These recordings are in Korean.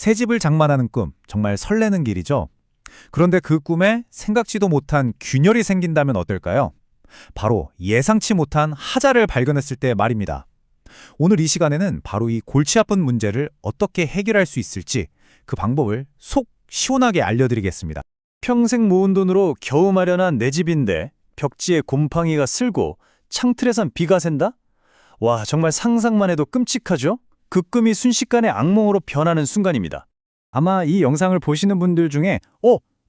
새 집을 장만하는 꿈, 정말 설레는 길이죠. 그런데 그 꿈에 생각지도 못한 균열이 생긴다면 어떨까요? 바로 예상치 못한 하자를 발견했을 때 말입니다. 오늘 이 시간에는 바로 이 골치 아픈 문제를 어떻게 해결할 수 있을지 그 방법을 속 시원하게 알려드리겠습니다. 평생 모은 돈으로 겨우 마련한 내 집인데 벽지에 곰팡이가 슬고 창틀에선 비가 샌다? 와, 정말 상상만 해도 끔찍하죠? 그 꿈이 순식간에 악몽으로 변하는 순간입니다. 아마 이 영상을 보시는 분들 중에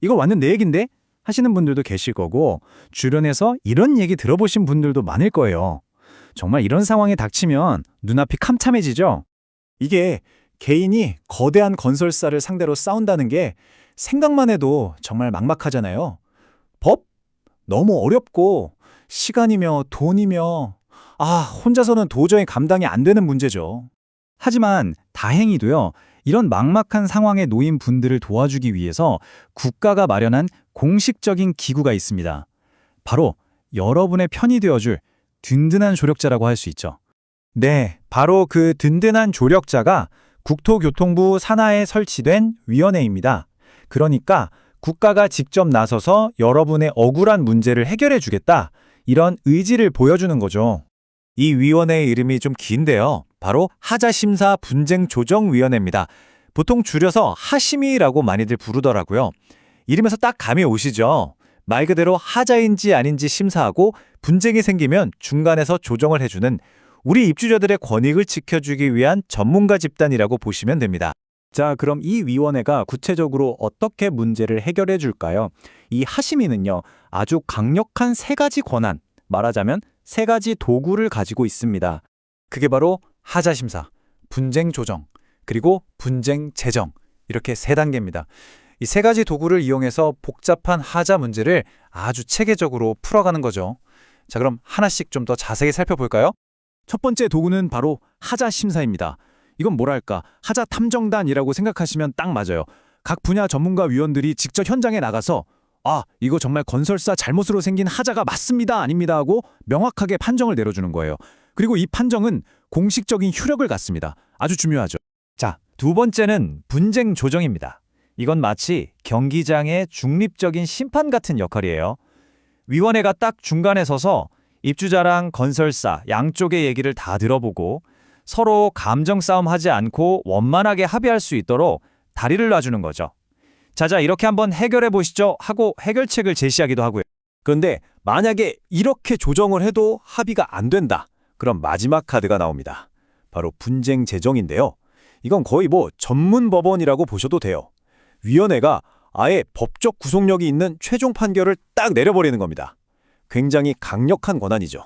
이거 완전 내 얘긴데? 하시는 분들도 계실 거고 주변에서 이런 얘기 들어보신 분들도 많을 거예요. 정말 이런 상황에 닥치면 눈앞이 캄참해지죠? 이게 개인이 거대한 건설사를 상대로 싸운다는 게 생각만 해도 정말 막막하잖아요. 법? 너무 어렵고 시간이며 돈이며 혼자서는 도저히 감당이 안 되는 문제죠. 하지만 다행히도요. 이런 막막한 상황에 놓인 분들을 도와주기 위해서 국가가 마련한 공식적인 기구가 있습니다. 바로 여러분의 편이 되어줄 든든한 조력자라고 할 수 있죠. 네, 바로 그 든든한 조력자가 국토교통부 산하에 설치된 위원회입니다. 그러니까 국가가 직접 나서서 여러분의 억울한 문제를 해결해 주겠다, 이런 의지를 보여주는 거죠. 이 위원회의 이름이 좀 긴데요. 바로 하자심사분쟁조정위원회입니다. 보통 줄여서 하심이라고 많이들 부르더라고요. 이름에서 딱 감이 오시죠? 말 그대로 하자인지 아닌지 심사하고 분쟁이 생기면 중간에서 조정을 해주는 우리 입주자들의 권익을 지켜주기 위한 전문가 집단이라고 보시면 됩니다. 자, 그럼 이 위원회가 구체적으로 어떻게 문제를 해결해 줄까요? 이 하심위는요, 아주 강력한 세 가지 권한, 말하자면 세 가지 도구를 가지고 있습니다. 그게 바로 하자심사, 분쟁조정, 그리고 분쟁재정, 이렇게 세 단계입니다. 이 세 가지 도구를 이용해서 복잡한 하자 문제를 아주 체계적으로 풀어가는 거죠. 자, 그럼 하나씩 좀 더 자세히 살펴볼까요? 첫 번째 도구는 바로 하자심사입니다. 이건 뭐랄까, 하자탐정단이라고 생각하시면 딱 맞아요. 각 분야 전문가 위원들이 직접 현장에 나가서 이거 정말 건설사 잘못으로 생긴 하자가 맞습니다, 아닙니다 하고 명확하게 판정을 내려주는 거예요. 그리고 이 판정은 공식적인 효력을 갖습니다. 아주 중요하죠. 자, 두 번째는 분쟁 조정입니다. 이건 마치 경기장의 중립적인 심판 같은 역할이에요. 위원회가 딱 중간에 서서 입주자랑 건설사 양쪽의 얘기를 다 들어보고 서로 감정 싸움하지 않고 원만하게 합의할 수 있도록 다리를 놔주는 거죠. 자자, 이렇게 한번 해결해 보시죠 하고 해결책을 제시하기도 하고요. 그런데 만약에 이렇게 조정을 해도 합의가 안 된다, 그럼 마지막 카드가 나옵니다. 바로 분쟁재정인데요. 이건 거의 전문 법원이라고 보셔도 돼요. 위원회가 아예 법적 구속력이 있는 최종 판결을 딱 내려버리는 겁니다. 굉장히 강력한 권한이죠.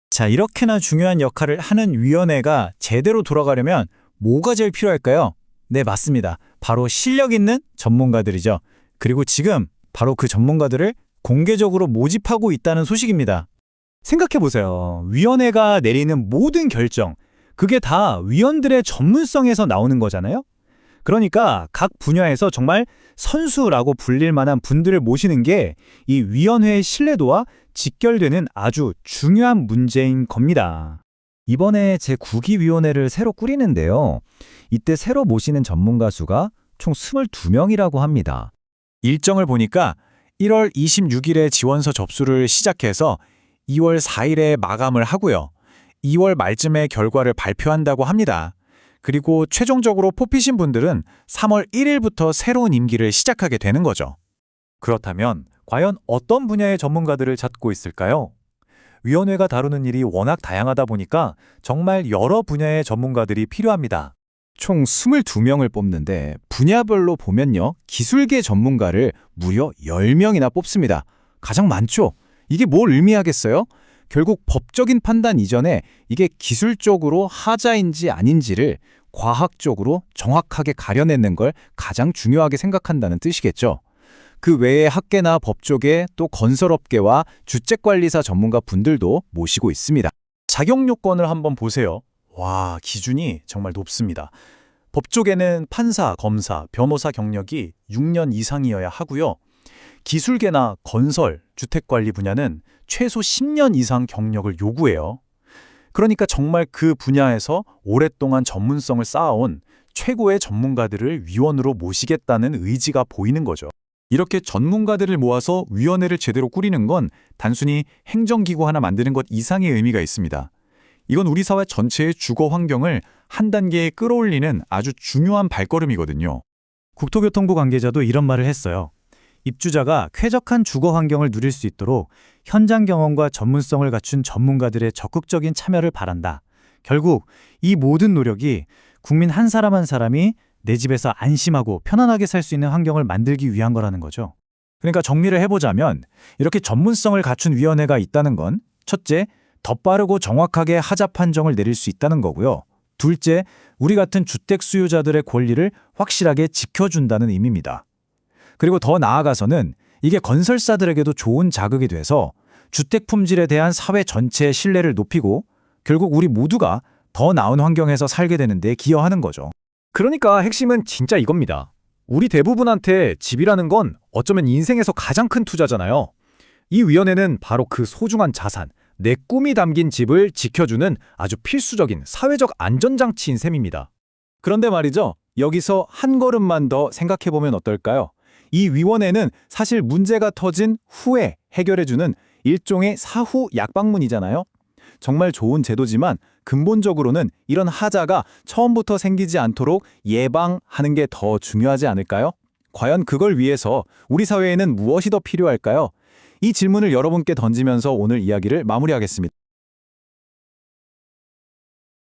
자, 이렇게나 중요한 역할을 하는 위원회가 제대로 돌아가려면 뭐가 제일 필요할까요? 네, 맞습니다. 바로 실력 있는 전문가들이죠. 그리고 지금 바로 그 전문가들을 공개적으로 모집하고 있다는 소식입니다. 생각해보세요. 위원회가 내리는 모든 결정, 그게 다 위원들의 전문성에서 나오는 거잖아요? 그러니까 각 분야에서 정말 선수라고 불릴 만한 분들을 모시는 게 이 위원회의 신뢰도와 직결되는 아주 중요한 문제인 겁니다. 이번에 제9기위원회를 새로 꾸리는데요. 이때 새로 모시는 전문가 수가 총 22명이라고 합니다. 일정을 보니까 1월 26일에 지원서 접수를 시작해서 2월 4일에 마감을 하고요. 2월 말쯤에 결과를 발표한다고 합니다. 그리고 최종적으로 뽑히신 분들은 3월 1일부터 새로운 임기를 시작하게 되는 거죠. 그렇다면 과연 어떤 분야의 전문가들을 찾고 있을까요? 위원회가 다루는 일이 워낙 다양하다 보니까 정말 여러 분야의 전문가들이 필요합니다. 총 22명을 뽑는데 분야별로 보면요, 기술계 전문가를 무려 10명이나 뽑습니다. 가장 많죠? 이게 뭘 의미하겠어요? 결국 법적인 판단 이전에 이게 기술적으로 하자인지 아닌지를 과학적으로 정확하게 가려내는 걸 가장 중요하게 생각한다는 뜻이겠죠. 그 외에 학계나 법조계, 또 건설업계와 주택관리사 전문가 분들도 모시고 있습니다. 자격 요건을 한번 보세요. 와, 기준이 정말 높습니다. 법조계는 판사, 검사, 변호사 경력이 6년 이상이어야 하고요. 기술계나 건설, 주택관리 분야는 최소 10년 이상 경력을 요구해요. 그러니까 정말 그 분야에서 오랫동안 전문성을 쌓아온 최고의 전문가들을 위원으로 모시겠다는 의지가 보이는 거죠. 이렇게 전문가들을 모아서 위원회를 제대로 꾸리는 건 단순히 행정기구 하나 만드는 것 이상의 의미가 있습니다. 이건 우리 사회 전체의 주거 환경을 한 단계에 끌어올리는 아주 중요한 발걸음이거든요. 국토교통부 관계자도 이런 말을 했어요. 입주자가 쾌적한 주거 환경을 누릴 수 있도록 현장 경험과 전문성을 갖춘 전문가들의 적극적인 참여를 바란다. 결국 이 모든 노력이 국민 한 사람 한 사람이 내 집에서 안심하고 편안하게 살 수 있는 환경을 만들기 위한 거라는 거죠. 그러니까 정리를 해보자면 이렇게 전문성을 갖춘 위원회가 있다는 건 첫째, 더 빠르고 정확하게 하자 판정을 내릴 수 있다는 거고요. 둘째, 우리 같은 주택 수요자들의 권리를 확실하게 지켜준다는 의미입니다. 그리고 더 나아가서는 이게 건설사들에게도 좋은 자극이 돼서 주택 품질에 대한 사회 전체의 신뢰를 높이고 결국 우리 모두가 더 나은 환경에서 살게 되는 데 기여하는 거죠. 그러니까 핵심은 진짜 이겁니다. 우리 대부분한테 집이라는 건 어쩌면 인생에서 가장 큰 투자잖아요. 이 위원회는 바로 그 소중한 자산, 내 꿈이 담긴 집을 지켜주는 아주 필수적인 사회적 안전장치인 셈입니다. 그런데 말이죠. 여기서 한 걸음만 더 생각해보면 어떨까요? 이 위원회는 사실 문제가 터진 후에 해결해주는 일종의 사후 약방문이잖아요. 정말 좋은 제도지만 근본적으로는 이런 하자가 처음부터 생기지 않도록 예방하는 게 더 중요하지 않을까요? 과연 그걸 위해서 우리 사회에는 무엇이 더 필요할까요? 이 질문을 여러분께 던지면서 오늘 이야기를 마무리하겠습니다.